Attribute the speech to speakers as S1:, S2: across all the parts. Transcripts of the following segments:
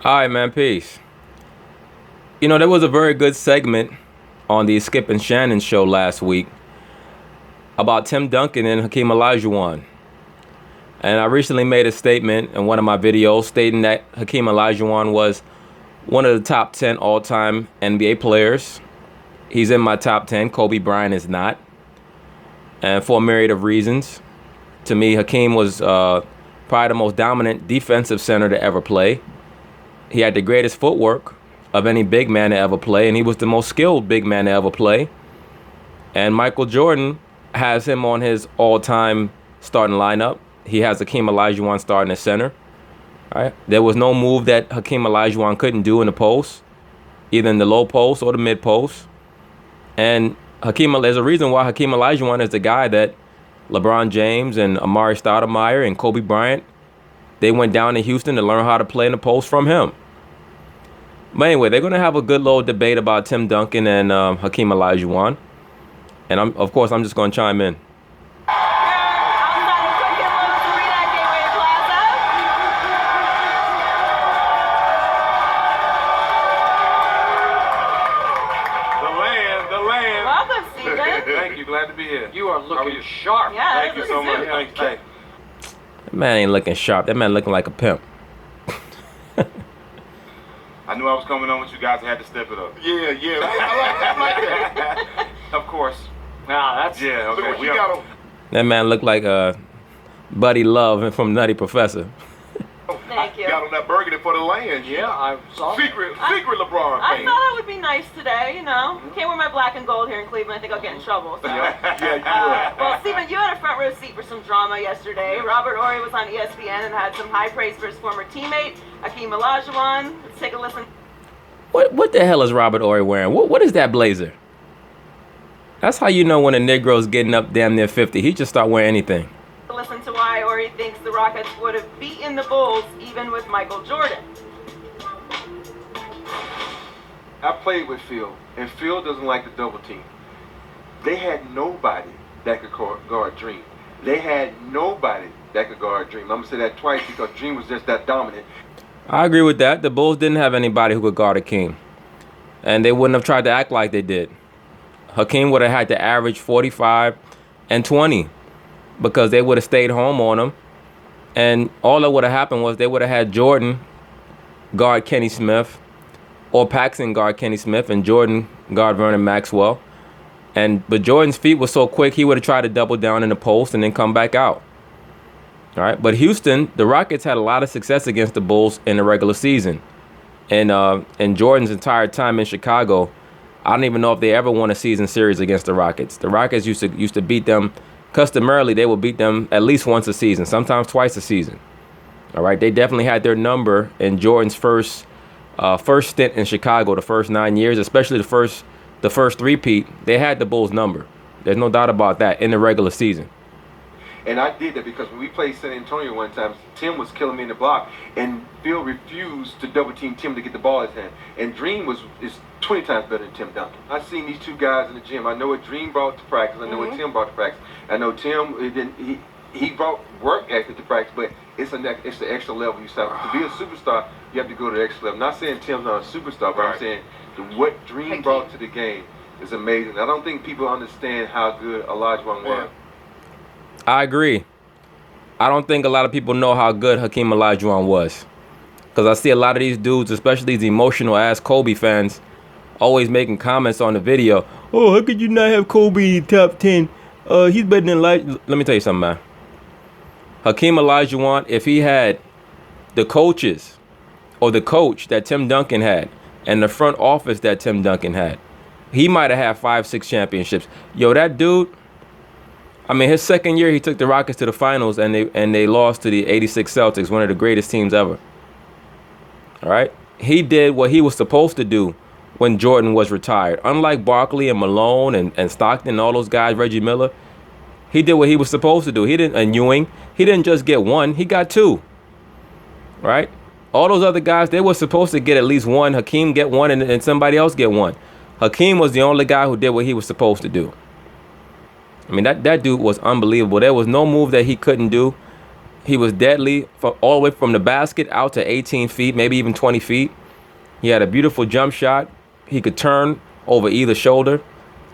S1: All right, man. Peace. There was a very good segment on the Skip and Shannon show last week about Tim Duncan and Hakeem Olajuwon. And I recently made a statement in one of my videos stating that Hakeem Olajuwon was one of the top 10 all-time NBA players. He's in my top 10. Kobe Bryant is not. And for a myriad of reasons. To me, Hakeem was probably the most dominant defensive center to ever play. He had the greatest footwork of any big man to ever play, and he was the most skilled big man to ever play. And Michael Jordan has him on his all-time starting lineup. He has Hakeem Olajuwon starting at center. Right? There was no move that Hakeem Olajuwon couldn't do in the post, either in the low post or the mid post. And there's a reason why Hakeem Olajuwon is the guy that LeBron James and Amari Stoudemire and Kobe Bryant, they went down to Houston to learn how to play in the post from him. But anyway, they're going to have a good little debate about Tim Duncan and Hakeem Olajuwon. And of course, I'm just going to chime in.
S2: Thank you. Glad to be here. You are looking sharp.
S3: Yeah,
S2: Thank you so much. Thank you.
S1: That man ain't looking sharp. That man looking like a pimp.
S2: I knew I was coming on with you guys. I had to step it up.
S4: Yeah. I like that.
S2: Of course.
S4: Nah, that's
S2: Yeah, okay.
S4: Look what you got.
S1: That man looked like Buddy Love from Nutty Professor.
S3: Thank you.
S4: Got on that burgundy for the land.
S2: Yeah, I saw.
S4: Secret LeBron
S3: I
S4: thing.
S3: thought it would be nice today, Can't wear my black and gold here in Cleveland. I think I'll get in trouble. So.
S4: Yeah,
S3: Well, Stephen, you had a front row seat for some drama yesterday. Robert Horry was on ESPN and had some high praise for his former teammate, Hakeem Olajuwon. Let's take a listen.
S1: What the hell is Robert Horry wearing? What is that blazer? That's how you know when a Negro's getting up damn near 50. He just start wearing anything.
S3: Listen to why Horry thinks the Rockets would have beaten the Bulls even with Michael Jordan.
S4: I played with Phil, and Phil doesn't like the double team. They had nobody that could guard Dream. They had nobody that could guard Dream. I'm going to say that twice because Dream was just that dominant.
S1: I agree with that. The Bulls didn't have anybody who could guard Hakeem. And they wouldn't have tried to act like they did. Hakeem would have had to average 45 and 20 because they would have stayed home on him. And all that would have happened was they would have had Jordan guard Kenny Smith or Paxson guard Kenny Smith and Jordan guard Vernon Maxwell. But Jordan's feet were so quick, he would have tried to double down in the post and then come back out. All right. But Houston, the Rockets had a lot of success against the Bulls in the regular season. And in Jordan's entire time in Chicago, I don't even know if they ever won a season series against the Rockets. The Rockets used to beat them. Customarily, they would beat them at least once a season, sometimes twice a season. All right. They definitely had their number in Jordan's first stint in Chicago, the first 9 years, especially the first three-peat. They had the Bulls' number. There's no doubt about that in the regular season.
S4: And I did that because when we played San Antonio one time, Tim was killing me in the block, and Phil refused to double team Tim to get the ball in his hand. And Dream is 20 times better than Tim Duncan. I've seen these two guys in the gym. I know what Dream brought to practice. I know what Tim brought to practice. I know Tim he brought work ethic to practice, but it's the extra level you start. To be a superstar, you have to go to the extra level. I'm not saying Tim's not a superstar, but I'm saying what Dream brought to the game is amazing. I don't think people understand how good Olajuwon was.
S1: I agree. I don't think a lot of people know how good Hakeem Olajuwon was. Because I see a lot of these dudes, especially these emotional-ass Kobe fans, always making comments on the video. Oh, how could you not have Kobe in the top 10? He's better than Let me tell you something, man. Hakeem Olajuwon, if he had the coaches or the coach that Tim Duncan had and the front office that Tim Duncan had, he might have had 5-6 championships. Yo, that dude... I mean, his second year, he took the Rockets to the finals, and they lost to the '86 Celtics, one of the greatest teams ever. All right? He did what he was supposed to do when Jordan was retired. Unlike Barkley and Malone and Stockton and all those guys, Reggie Miller, he did what he was supposed to do. And Ewing, he didn't just get one, he got two. Right? All those other guys, they were supposed to get at least one. Hakeem get one, and somebody else get one. Hakeem was the only guy who did what he was supposed to do. I mean, that dude was unbelievable. There was no move that he couldn't do. He was deadly all the way from the basket out to 18 feet, maybe even 20 feet. He had a beautiful jump shot. He could turn over either shoulder.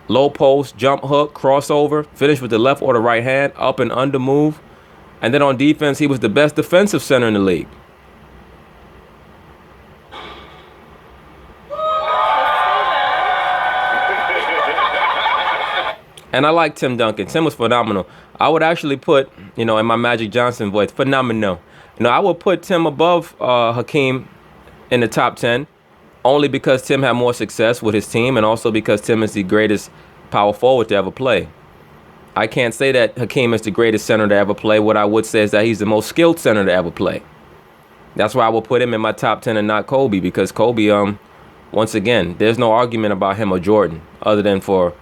S1: Low post, jump hook, crossover, finish with the left or the right hand, up and under move. And then on defense, he was the best defensive center in the league. And I like Tim Duncan. Tim was phenomenal. I would actually put, in my Magic Johnson voice, phenomenal. I would put Tim above Hakeem in the top 10, only because Tim had more success with his team and also because Tim is the greatest power forward to ever play. I can't say that Hakeem is the greatest center to ever play. What I would say is that he's the most skilled center to ever play. That's why I will put him in my top 10 and not Kobe, because Kobe, once again, there's no argument about him or Jordan other than for,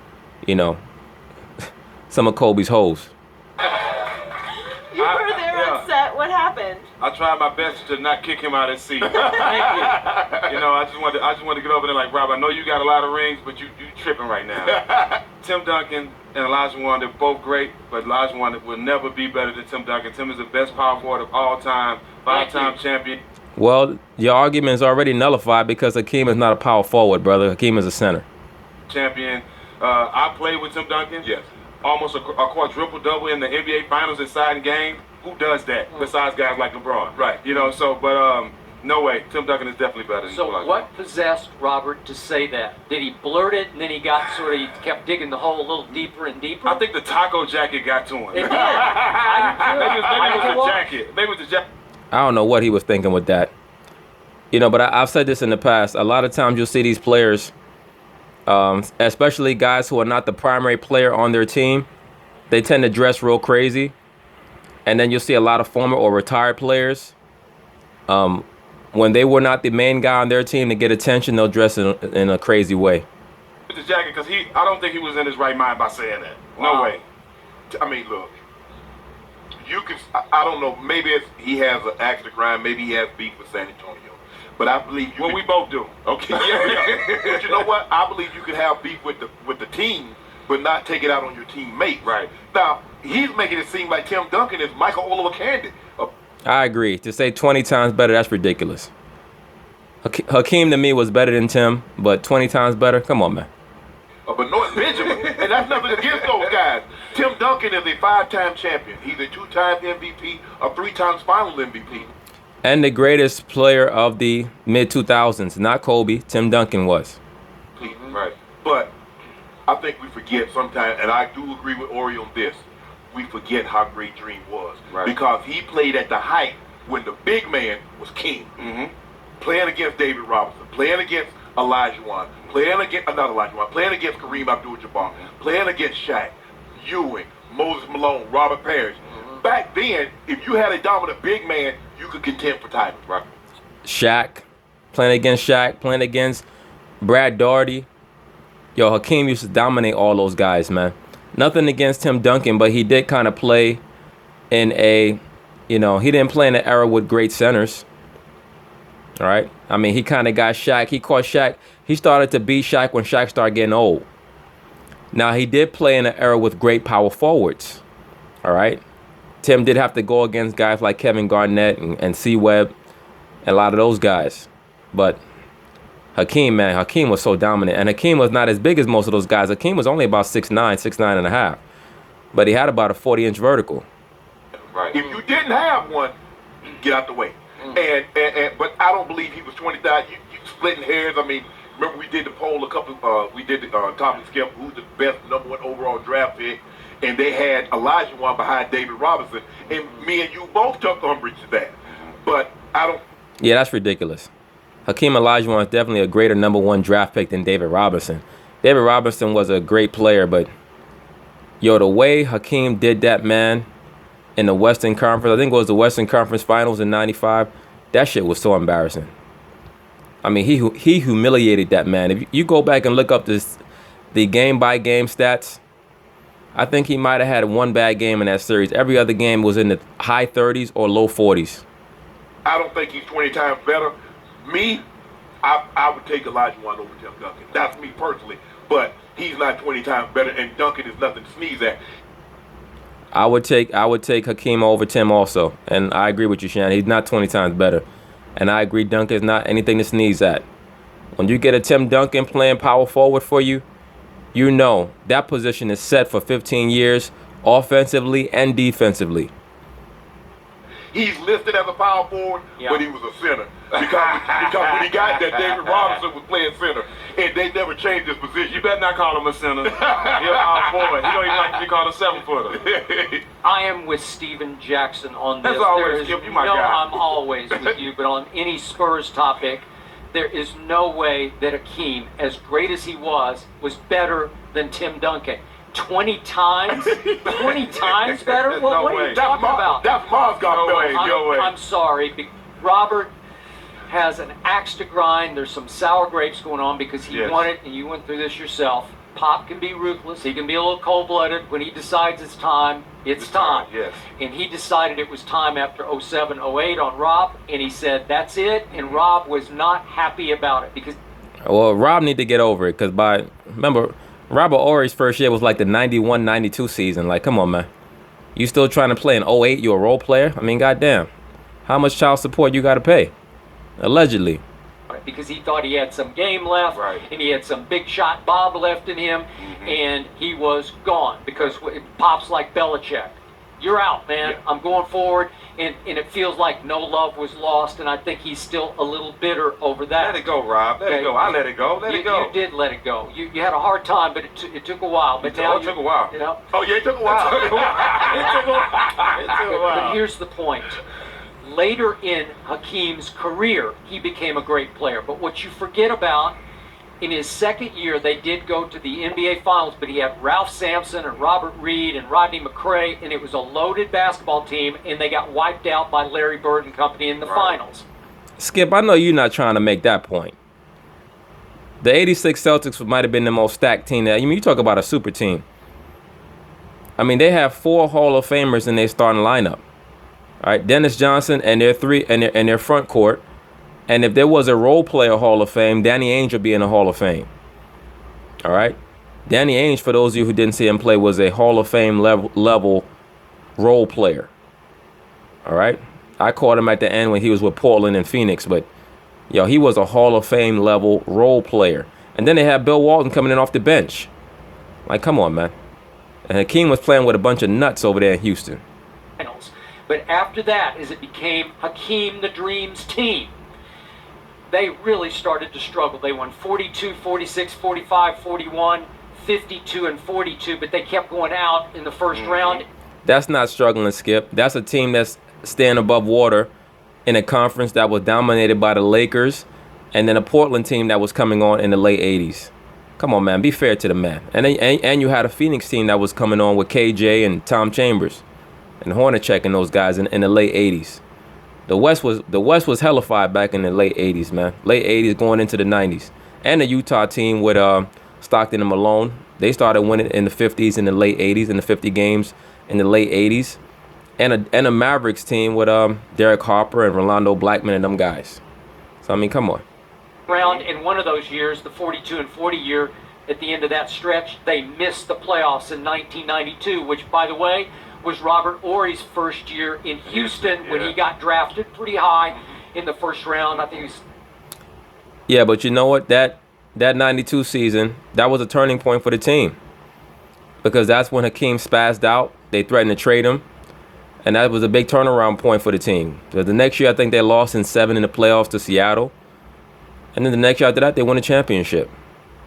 S1: some of Kobe's hoes.
S3: You were there on set. What happened?
S2: I tried my best to not kick him out of his seat. Thank you. I just wanted to get over there like, Rob, I know you got a lot of rings, but you tripping right now. Tim Duncan and Olajuwon, they're both great, but Olajuwon will never be better than Tim Duncan. Tim is the best power forward of all time, 5-time champion.
S1: Well, your argument is already nullified because Hakeem is not a power forward, brother. Hakeem is a center.
S2: Champion. I played with Tim Duncan.
S4: Yes.
S2: Almost a quadruple-double in the NBA Finals deciding game. Who does that besides guys like LeBron?
S4: Right.
S2: No way. Tim Duncan is definitely better than
S5: So what possessed Robert to say that? Did he blurt it and then he kept digging the hole a little deeper and deeper?
S2: I think the taco jacket got to him.
S5: It did.
S2: Maybe it was the jacket. Maybe it was the jacket.
S1: I don't know what he was thinking with that. But I've said this in the past. A lot of times you'll see these players, especially guys who are not the primary player on their team, they tend to dress real crazy. And then you'll see a lot of former or retired players, when they were not the main guy on their team to get attention, they'll dress in a crazy way.
S2: The jacket, because I don't think he was in his right mind by saying that. No way.
S6: I mean, look, I don't know, maybe he has an axe to grind, maybe he has beef with San Antonio. But I believe
S2: we both do.
S6: Okay, yeah. But you know what? I believe you can have beef with the team, but not take it out on your teammates.
S2: Right.
S6: Now, he's making it seem like Tim Duncan is Michael Olajuwon.
S1: I agree. To say 20 times better, that's ridiculous. Hakeem to me was better than Tim, but 20 times better? Come on, man.
S6: But North Benjamin, and that's nothing against those guys. Tim Duncan is a 5-time champion. He's a 2-time MVP, a 3-time Finals MVP.
S1: And the greatest player of the mid-2000s, not Kobe, Tim Duncan was.
S6: Right. But I think we forget sometimes, and I do agree with Ori on this, we forget how great Dream was.
S2: Right.
S6: Because he played at the height when the big man was king.
S2: Mm-hmm.
S6: Playing against David Robinson, playing against Olajuwon, playing against Kareem Abdul-Jabbar, playing against Shaq, Ewing, Moses Malone, Robert Parrish. Back then, if you had a dominant big man, you could contend for titles, right?
S1: Shaq, playing against Brad Daugherty. Yo, Hakeem used to dominate all those guys, man. Nothing against Tim Duncan, but he did kind of play in he didn't play in an era with great centers. All right? I mean, he kind of got Shaq. He caught Shaq. He started to beat Shaq when Shaq started getting old. Now, he did play in an era with great power forwards. All right? Tim did have to go against guys like Kevin Garnett and C. Webb, and a lot of those guys. But Hakeem was so dominant. And Hakeem was not as big as most of those guys. Hakeem was only about 6'9", 6'9 and a half. But he had about a 40-inch vertical.
S6: Right. If you didn't have one, get out the way. But I don't believe he was 20,000. You splitting hairs. I mean, remember we did the poll we did the topic skip, who's the best #1 overall draft pick, and they had Olajuwon behind David Robinson, and me and you both took umbrage to that. But I don't.
S1: Yeah, that's ridiculous. Hakeem Olajuwon is definitely a greater #1 draft pick than David Robinson. David Robinson was a great player, but the way Hakeem did that, man, in the Western Conference, I think it was the Western Conference Finals in '95, that shit was so embarrassing. I mean, he humiliated that man. If you go back and look up the game-by-game stats, I think he might have had one bad game in that series. Every other game was in the high 30s or low 40s.
S6: I don't think he's 20 times better. Me, I would take Olajuwon over Tim Duncan. That's me personally. But he's not 20 times better, and Duncan is nothing to sneeze at.
S1: I would take Hakeem over Tim also, and I agree with you, Shannon. He's not 20 times better, and I agree Duncan is not anything to sneeze at. When you get a Tim Duncan playing power forward for you, you know that position is set for 15 years, offensively and defensively.
S6: He's listed as a power forward, but he was a center. Because when he got there, David Robinson was playing center, and they never changed his position.
S2: You better not call him a center. He's a power forward. He don't even like to be called a 7-footer.
S5: I am with Steven Jackson on this.
S2: That's always
S5: There is
S2: Skip, you my
S5: no,
S2: guy.
S5: I'm always with you, but on any Spurs topic, there is no way that Hakeem, as great as he was better than Tim Duncan. 20 times? 20 times better?
S2: No
S5: What are
S2: way.
S5: you talking about?
S6: That's Mozgov.
S2: No way. No way.
S5: I'm sorry. Robert has an axe to grind. There's some sour grapes going on because he
S2: Yes.
S5: won it, and you went through this yourself. Pop can be ruthless. He can be a little cold-blooded. When he decides it's time, it's time.
S2: Yes.
S5: And he decided it was time after 07, 08 on Rob, and he said, that's it. And Rob was not happy about it because
S1: Well, Rob need to get over it because remember, Robert Ory's first year was like the 91-92 season. Like, come on, man. You still trying to play in 08? You a role player? I mean, goddamn. How much child support you got to pay? Allegedly.
S5: because he thought he had some game left,
S2: Right.
S5: and he had some big shot Bob left in him, and he was gone because it pops like Belichick. You're out, man.
S2: Yeah.
S5: I'm going forward, and it feels like no love was lost, and I think he's still a little bitter over that.
S2: Let it go, Rob. Let it go. I let it go. Let it go.
S5: You did let it go. You had a hard time, but it took a while. But now
S2: it took a while.
S5: You know,
S6: Oh, yeah, it took a while.
S2: It took a while.
S5: But here's the point. Later in Hakeem's career, he became a great player. But what you forget about, in his second year, they did go to the NBA Finals, but he had Ralph Sampson and Robert Reed and Rodney McRae, and it was a loaded basketball team, and they got wiped out by Larry Bird and company in the finals.
S1: Skip, I know you're not trying to make that point. The 86 Celtics might have been the most stacked team. I mean, you talk about a super team. I mean, they have 4 Hall of Famers in their starting lineup. All right, Dennis Johnson and their three and their front court. And if there was a role player Hall of Fame, Danny Ainge would be in the Hall of Fame. All right? Danny Ainge, for those of you who didn't see him play, was a Hall of Fame level role player. All right? I caught him at the end when he was with Portland and Phoenix, but he was a Hall of Fame level role player. And then they had Bill Walton coming in off the bench. Like, come on, man. And Hakeem was playing with a bunch of nuts over there in Houston.
S5: Finals. But after that, as it became Hakeem the Dream's team, they really started to struggle. They won 42, 46, 45, 41, 52, and 42, but they kept going out in the first round.
S1: That's not struggling, Skip. That's a team that's staying above water in a conference that was dominated by the Lakers and then a Portland team that was coming on in the late 80s. Come on, man. Be fair to the man. And you had a Phoenix team that was coming on with KJ and Tom Chambers and Hornacek and those guys in the late 80s. The West was hellified back in the late 80s, man. Late 80s going into the 90s. And the Utah team with Stockton and Malone. They started winning in the 50s in the late 80s, in the 50 games in the late 80s. And a Mavericks team with Derek Harper and Rolando Blackman and them guys. So, I mean, come on.
S5: Round in one of those years, the 42 and 40 year, at the end of that stretch, they missed the playoffs in 1992, which, by the way, was Robert Ory's first year in Houston when he got drafted pretty high in the first round. I think he was.
S1: Yeah, but you know what? That 92 season, that was a turning point for the team. Because that's when Hakeem spazzed out. They threatened to trade him. And that was a big turnaround point for the team. So the next year, I think they lost in 7 in the playoffs to Seattle. And then the next year after that, they won a championship.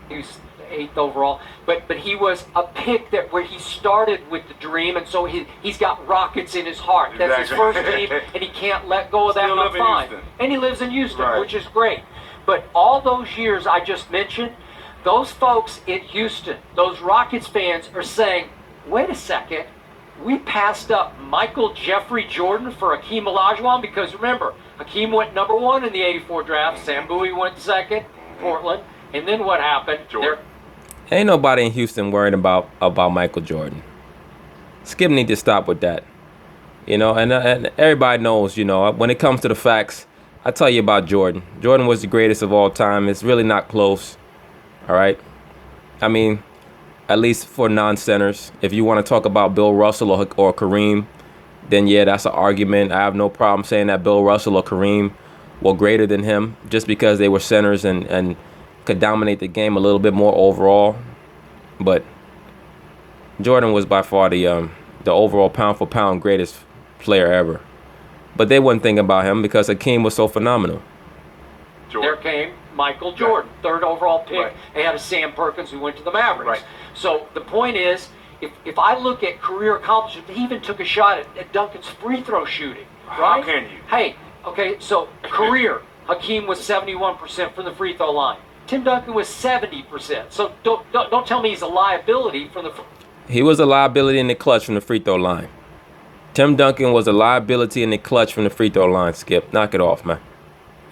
S5: He was 8th overall, but he was a pick that where he started with the dream, and so he's got Rockets in his heart. That's his first team, and he can't let go of that.
S2: Still live in
S5: fine.
S2: Houston.
S5: And he lives in Houston,
S2: Right.
S5: which is great. But all those years I just mentioned, those folks in Houston, those Rockets fans are saying, wait a second, we passed up Michael Jeffrey Jordan for Hakeem Olajuwon, because remember, Hakeem went number 1 in the 84 draft, Sam Bowie went second, Portland, and then what happened?
S6: Jordan.
S1: Ain't nobody in Houston worried about Michael Jordan. Skip need to stop with that. And everybody knows, when it comes to the facts, I tell you about Jordan. Jordan was the greatest of all time. It's really not close. All right? I mean, at least for non-centers. If you want to talk about Bill Russell or Kareem, then yeah, that's an argument. I have no problem saying that Bill Russell or Kareem were greater than him just because they were centers and could dominate the game a little bit more overall. But Jordan was by far the overall pound-for-pound greatest player ever. But they wouldn't think about him because Hakeem was so phenomenal.
S5: There came Michael Jordan, third overall pick.
S6: Right.
S5: Ahead of Sam Perkins, who went to the Mavericks.
S6: Right.
S5: So the point is, if I look at career accomplishments, he even took a shot at Duncan's free throw shooting. Right?
S2: How can you?
S5: Hey, okay, so career, Hakeem was 71% from the free throw line. Tim Duncan was 70%. So don't tell me he's a liability from the.
S1: He was a liability in the clutch from the free throw line. Tim Duncan was a liability in the clutch from the free throw line, Skip. Knock it off, man.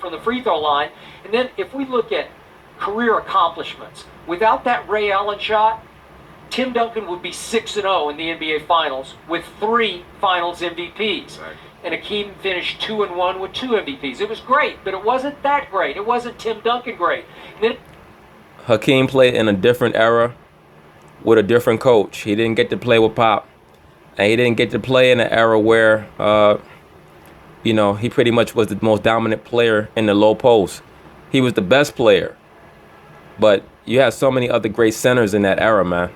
S5: From the free throw line. And then if we look at career accomplishments, without that Ray Allen shot, Tim Duncan would be 6-0 in the NBA Finals with 3 Finals MVPs.
S2: Right.
S5: And Hakeem finished 2-1 with 2 MVPs. It was great, but it wasn't that great. It wasn't Tim Duncan great. And then
S1: Hakeem played in a different era with a different coach. He didn't get to play with Pop. And he didn't get to play in an era where, he pretty much was the most dominant player in the low post. He was the best player. But you had so many other great centers in that era, man.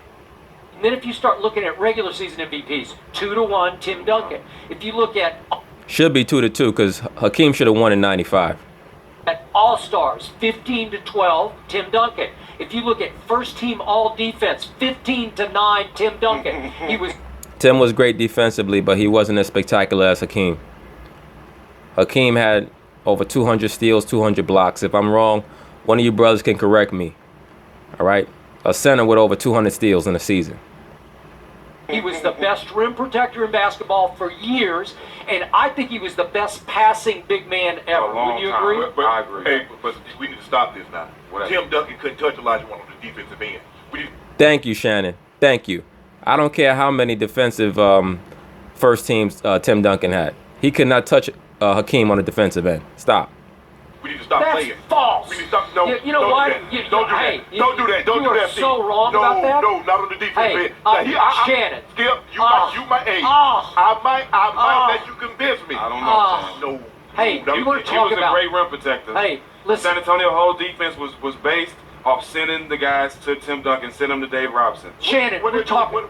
S5: And then if you start looking at regular season MVPs, 2-1 Tim Duncan. If you look at
S1: Should be 2-2 because Hakeem should have won in '95.
S5: All-Stars, 15-12 Tim Duncan. If you look at first team all defense, 15-9 Tim Duncan.
S1: Tim was great defensively, but he wasn't as spectacular as Hakeem. Hakeem had over 200 steals, 200 blocks. If I'm wrong, one of you brothers can correct me. All right? A center with over 200 steals in a season.
S5: He was the best rim protector in basketball for years, and I think he was the best passing big man ever.
S2: A long
S5: Would you
S2: time.
S5: agree?
S6: But,
S2: I agree.
S6: Hey, but we need to stop this now.
S2: Whatever.
S6: Tim Duncan couldn't touch Olajuwon on the defensive end. We need,
S1: Thank you, Shannon. Thank you. I don't care how many defensive first teams Tim Duncan had. He could not touch Hakeem on the defensive end. Stop.
S6: we need to stop
S5: That's
S6: playing.
S5: false.
S6: We need to stop. No,
S5: You know
S6: don't
S5: what?
S6: do that.
S5: You-
S6: Don't do
S5: hey,
S6: that.
S5: you-
S6: Don't do that. Don't
S5: you
S6: do
S5: are
S6: that.
S5: so
S6: Steve.
S5: wrong
S6: no,
S5: about that.
S6: No, not on the defense
S5: Hey,
S6: end. Now,
S5: Shannon.
S6: Skip, you
S5: Ah.
S6: might, hey,
S5: Ah.
S6: I might
S5: Ah.
S6: let you convince me.
S2: I don't know.
S5: Ah.
S2: Shannon.
S6: No.
S5: Hey,
S6: no,
S5: you want
S2: He
S5: to talk
S2: was
S5: about?
S2: a great rim protector.
S5: Hey, listen.
S2: San Antonio whole defense was based off sending the guys to Tim Duncan, send them to Dave Robinson.
S5: Shannon, we're talking.
S6: What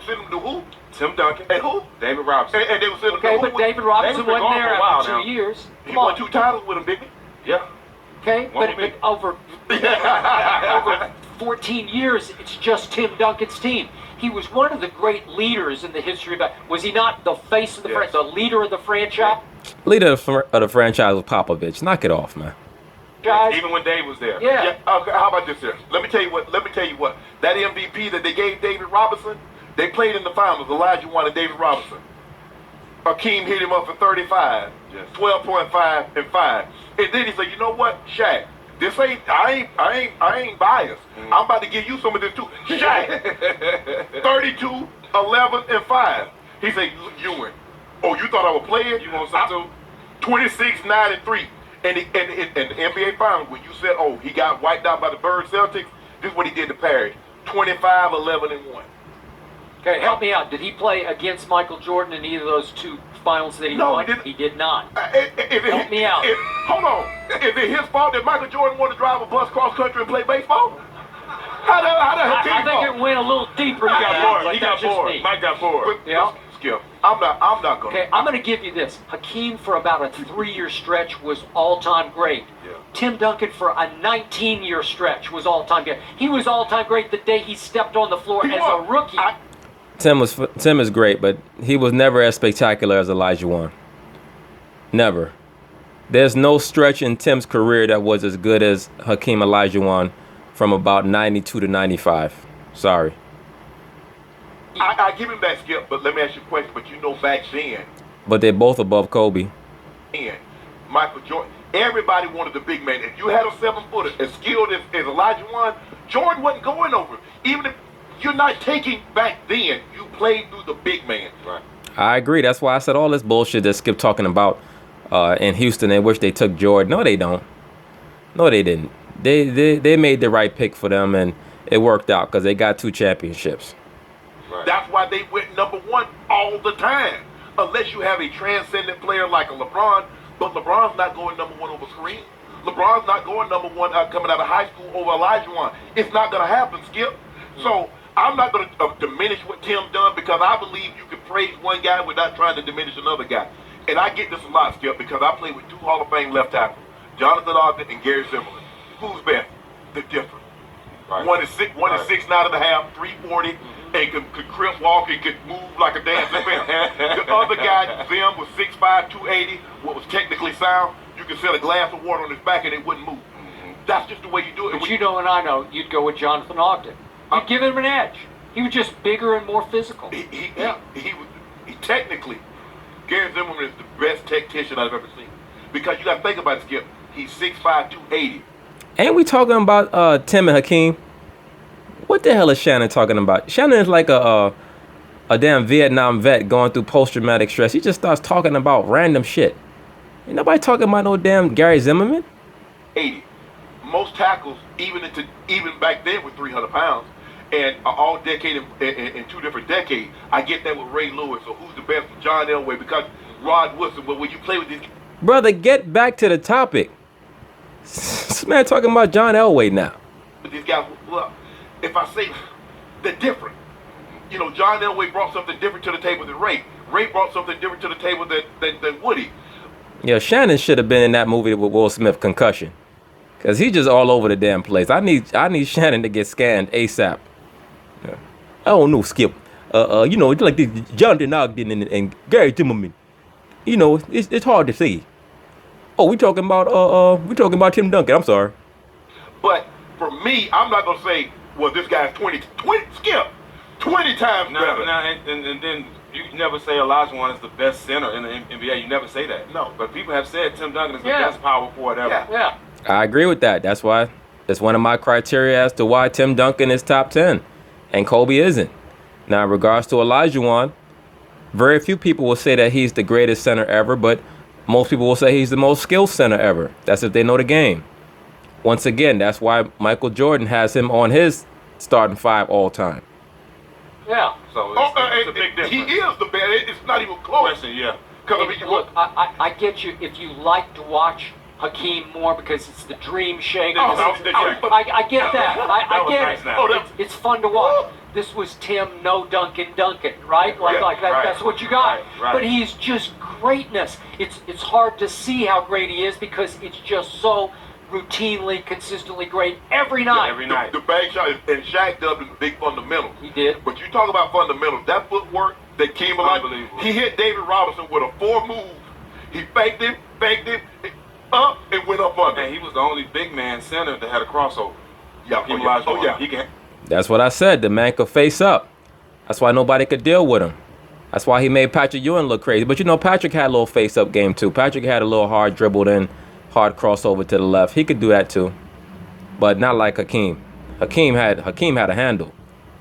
S6: send them to who?
S2: Tim Duncan
S6: And who?
S2: David Robinson.
S6: And they were sending
S5: Okay,
S6: them to
S5: but
S6: who?
S5: David Robinson
S2: David's been
S5: wasn't
S2: gone
S5: there
S2: for a while
S5: after 2
S2: now.
S5: years.
S6: He
S5: Come on.
S6: won 2 titles with him, didn't
S2: Yeah.
S5: Okay,
S2: One
S5: but
S2: more big.
S5: over 14 years, it's just Tim Duncan's team. He was one of the great leaders in the history of. Was he not the face of the
S2: Yes.
S5: the leader of the franchise?
S1: Leader of the franchise was Popovich. Knock it off, man.
S5: Guys,
S2: Even when Dave was there.
S5: yeah.
S6: Okay, how about this here? Let me tell you what. That MVP that they gave David Robinson, they played in the finals. Olajuwon and David Robinson. Hakeem hit him up for 35,
S2: Yes.
S6: 12.5 and 5. And then he said, "You know what, Shaq? This ain't. I ain't biased. I'm about to give you some of this too, Shaq. 32, 11 and 5. He said, Ewing. Oh, you thought I was playing?
S2: You want some too?
S6: 26, 9 and 3. And the NBA Finals, when you said, oh, he got wiped out by the Bird Celtics, this is what he did to Parrish. 25, 11 and 1.
S5: Okay, help me out. Did he play against Michael Jordan in either of those 2 finals that he
S6: No,
S5: won?
S6: he didn't.
S5: He did not.
S6: Help
S5: me out.
S6: Hold on. Is it his fault that Michael Jordan wanted to drive a bus cross country and play baseball? How the
S5: I
S6: Hakeem
S5: think
S6: fault?
S5: it went a little deeper.
S2: He got bored.
S5: but
S2: He
S5: that's
S2: got
S5: just
S2: bored.
S5: me.
S2: Mike got bored.
S6: But,
S5: Yeah.
S6: Skip, I'm not gonna.
S5: Okay, I'm going to give you this. Hakeem, for about a 3-year stretch, was all-time great.
S2: Yeah.
S5: Tim Duncan, for a 19-year stretch, was all-time great. He was all-time great the day he stepped on the floor
S6: He
S5: as
S6: was.
S5: a rookie.
S1: Tim is great, but he was never as spectacular as Olajuwon. Never. There's no stretch in Tim's career that was as good as Hakeem Olajuwon from about 92 to 95. Sorry.
S6: I give him that, Skip, but let me ask you a question. But you know back then,
S1: But they're both above Kobe.
S6: Michael Jordan, everybody wanted the big man. If you had a 7-footer as skilled as Olajuwon, Jordan wasn't going over. Even if you're not taking back then, you played through the big man.
S2: Right.
S1: I agree. That's why I said all this bullshit that Skip talking about in Houston. They wish they took Jordan. No, they don't. No, they didn't. They made the right pick for them, and it worked out because they got 2 championships.
S2: Right.
S6: That's why they went number 1 all the time. Unless you have a transcendent player like a LeBron, but LeBron's not going number 1 over Kareem. LeBron's not going number 1 coming out of high school over Olajuwon. It's not going to happen, Skip. So I'm not going to diminish what Tim done because I believe you can praise one guy without trying to diminish another guy. And I get this a lot, Skip, because I played with 2 Hall of Fame left tackles, Jonathan Ogden and Gary Zimmerman. Who's best? The different.
S2: Right.
S6: One is 6'9 and a half, 340, and could crisp walk and could move like a dancing film. The other guy, Zim, was 6'5", 280, what was technically sound. You could set a glass of water on his back and it wouldn't move. That's just the way you do it.
S5: But you know and I know you'd go with Jonathan Ogden. You'd give him an edge. He was just bigger and more physical.
S6: He technically, Gary Zimmerman is the best tactician I've ever seen. Because you got to think about it, Skip. He's 6'5", 280.
S1: Ain't we talking about Tim and Hakeem? What the hell is Shannon talking about? Shannon is like a damn Vietnam vet going through post-traumatic stress. He just starts talking about random shit. Ain't nobody talking about no damn Gary Zimmerman.
S6: 80. Most tackles, even back then, were 300 pounds. And all decade in 2 different decades. I get that with Ray Lewis. So who's the best? John Elway. Because Rod Woodson. But when you play with these...
S1: Brother, get back to the topic. This man talking about John Elway now.
S6: With these guys, well, if I say they're different. You know, John Elway brought something different to the table than Ray. Ray brought something different to the table than Woody.
S1: Yeah, Shannon should have been in that movie with Will Smith, Concussion. Because he's just all over the damn place. I need Shannon to get scanned ASAP. Yeah. I don't know, Skip. You know, like this Jonathan Ogden and Gary Zimmerman. You know, it's hard to see. Oh, we talking about Tim Duncan. I'm sorry.
S6: But for me, I'm not gonna say, well, this guy's 20 Skip, 20 times better.
S2: And then you never say Olajuwon is the best center in the NBA. You never say that.
S6: No.
S2: But people have said Tim Duncan is the best power forward ever.
S5: Yeah.
S1: I agree with that. That's why it's one of my criteria as to why Tim Duncan is top 10 and Kobe isn't. Now, in regards to Olajuwon, very few people will say that he's the greatest center ever, but most people will say he's the most skilled center ever. That's if they know the game. Once again, that's why Michael Jordan has him on his starting 5 all time.
S5: Yeah.
S2: So it's a big difference.
S6: He is the best. It's not even close.
S2: Question, yeah.
S5: Look, I get you. If you like to watch Hakeem more because it's the dream shake. I get that. I get it. It's fun to watch. This was Tim, no Duncan, right? That's what you got.
S2: Right.
S5: But he's just greatness. It's hard to see how great he is because it's just so routinely, consistently great every night.
S2: Every night.
S6: The bag shot, and Shaq dubbed him big fundamentals.
S5: He did.
S6: But you talk about fundamentals. That footwork that came alive. He hit David Robinson with a 4 move. He faked him, up, and went up under.
S2: And he was the only big man center that had a crossover.
S6: Yeah.
S2: He can.
S1: That's what I said. The man could face up. That's why nobody could deal with him. That's why he made Patrick Ewing look crazy. But you know, Patrick had a little face-up game too. Patrick had a little hard dribbled in, hard crossover to the left. He could do that too, but not like Hakeem. Hakeem had a handle.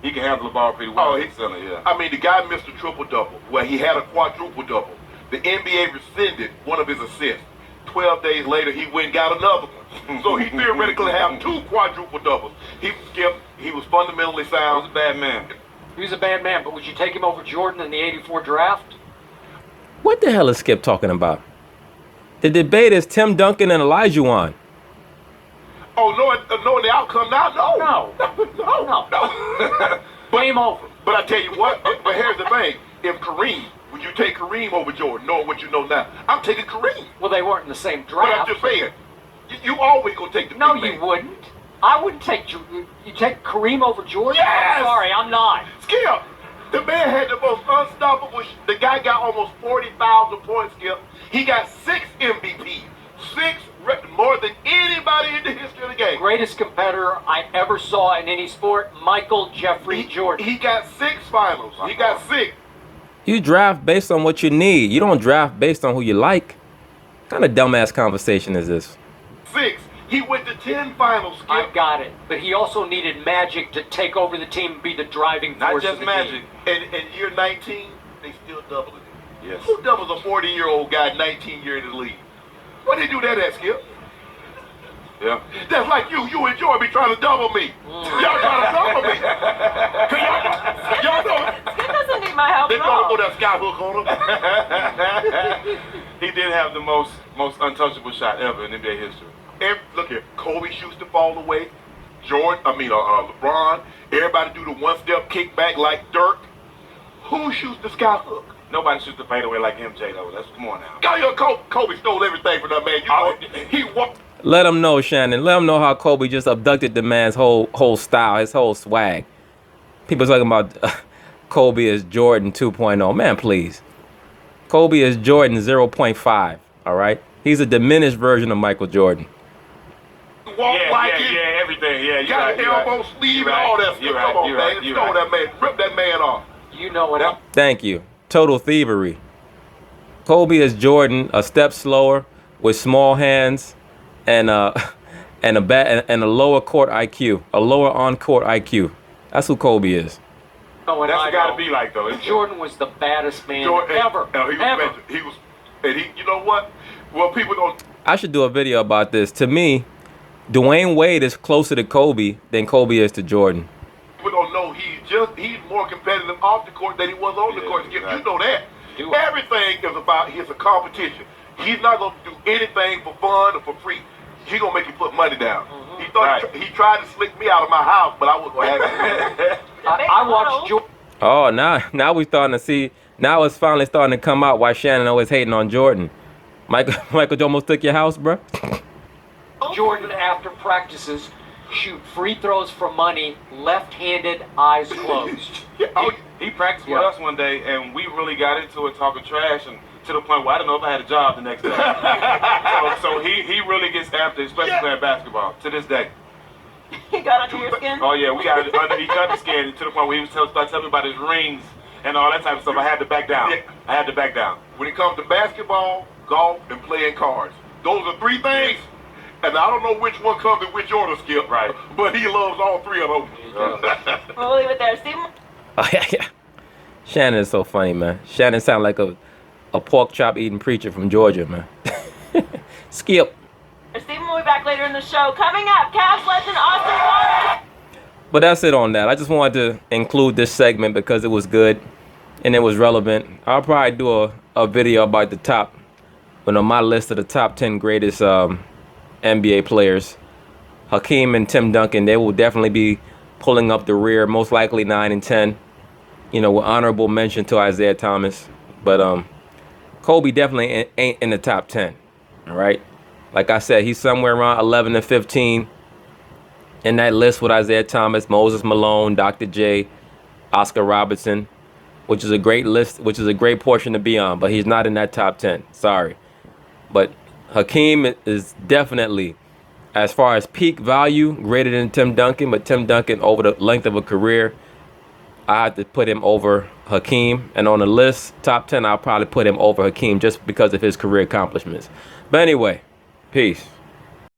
S2: He can handle the ball pretty well.
S6: I mean, the guy missed a triple-double. Well, he had a quadruple-double. The NBA rescinded one of his assists. 12 days later, he went and got another one. So he theoretically have 2 quadruple-doubles. He was fundamentally sound.
S2: He was a bad man.
S5: He was a bad man, but would you take him over Jordan in the '84 draft?
S1: What the hell is Skip talking about? The debate is Tim Duncan and Olajuwon.
S6: Oh, knowing the outcome now? No.
S5: Game over.
S6: But I tell you what, but here's the thing. If Kareem, would you take Kareem over Jordan, knowing what you know now? I'm taking Kareem.
S5: Well, they weren't in the same
S6: But
S5: draft.
S6: I'm just saying, you always gonna take the
S5: No,
S6: big
S5: you
S6: man.
S5: wouldn't. I wouldn't take you. You take Kareem over Jordan?
S6: Yes!
S5: I'm sorry, I'm not.
S6: Skip, the man had the most unstoppable. The guy got almost 40,000 points. Skip, he got 6 MVPs, 6 more than anybody in the history of the game.
S5: Greatest competitor I ever saw in any sport, Michael Jeffrey Jordan.
S6: He got 6 finals. He got 6.
S1: You draft based on what you need. You don't draft based on who you like. What kind of dumbass conversation is this?
S6: 6. He went to 10 finals. Skip.
S5: I got it. But he also needed magic to take over the team and be the driving
S2: Not
S5: force
S2: just
S5: of the
S2: magic.
S5: team.
S6: And year 19, they still doubled it.
S2: Yes.
S6: Who doubles a 40-year-old guy 19 years in the league? Why they do that at, Skip?
S2: Yeah.
S6: That's like you. You enjoy me trying to double me. Y'all trying to double me. Y'all know.
S3: Skip doesn't need my help
S6: They
S3: at
S6: gonna
S3: all.
S6: go that sky hook on him.
S2: He did have the most untouchable shot ever in NBA history.
S6: Look here, Kobe shoots the fall away. LeBron. Everybody do the one-step kick back like Dirk. Who shoots the sky hook?
S2: Nobody shoots the fadeaway like MJ though. Let's come on now.
S6: Kobe stole everything from that man. You know, he walked.
S1: Let him know, Shannon. Let him know how Kobe just abducted the man's whole style, his whole swag. People talking about Kobe is Jordan 2.0. Man, please. Kobe is Jordan 0.5. All right. He's a diminished version of Michael Jordan.
S6: Walk like it.
S2: Yeah, everything. Yeah, you
S6: Got
S2: right,
S6: elbow sleeve and all that stuff. Come on, man. Stole that man. Rip that man off.
S5: You know what?
S1: Thank you. Total thievery. Kobe is Jordan, a step slower, with small hands, and a lower court IQ, a lower on court IQ. That's who Kobe is.
S2: That's got to be like though.
S5: Jordan was the baddest man
S6: He
S5: ever.
S6: was, you know what? Well, people don't.
S1: I should do a video about this. To me, Dwayne Wade is closer to Kobe than Kobe is to Jordan.
S6: People don't know he's more competitive off the court than he was on the court. You know that. Everything is about a competition. He's not gonna do anything for fun or for free. He gonna make you put money down. He thought he tried to slick me out of my house, but I wasn't gonna have it.
S5: I watched Jordan.
S1: Oh, now we starting to see. Now it's finally starting to come out why Shannon always hating on Jordan. Michael almost took your house, bro.
S5: Jordan after practices shoot free throws for money, left-handed, eyes closed.
S2: He practiced with us one day, and we really got into it talking trash, and to the point where I didn't know if I had a job the next day. so he really gets after, especially playing basketball, to this day.
S3: He got under your skin?
S2: Oh, yeah, we got under each other's skin to the point where he was started telling me about his rings and all that type of stuff. I had to back down. I had to back down.
S6: When it comes to basketball, golf, and playing cards, those are three things. And I don't know which one comes in which order, Skip.
S2: Right.
S6: But he loves all three of them.
S3: We'll leave it there. Stephen?
S1: Oh, yeah. Shannon is so funny, man. Shannon sound like a pork chop eating preacher from Georgia, man. Skip.
S3: Stephen will be back later in the show. Coming up, Cavs legend Austin Waters.
S1: But that's it on that. I just wanted to include this segment because it was good and it was relevant. I'll probably do a video about the top, on my list of the top 10 greatest NBA players. Hakeem and Tim Duncan, they will definitely be pulling up the rear, most likely 9 and 10. You know, with honorable mention to Isaiah Thomas. But Kobe definitely ain't in the top 10. All right. Like I said, he's somewhere around 11 to 15 in that list with Isaiah Thomas, Moses Malone, Dr. J, Oscar Robertson, which is a great list, which is a great portion to be on. But he's not in that top 10. Sorry. But Hakeem is definitely, as far as peak value, greater than Tim Duncan. But Tim Duncan, over the length of a career, I had to put him over Hakeem. And on the list, top 10, I'll probably put him over Hakeem just because of his career accomplishments. But anyway, peace.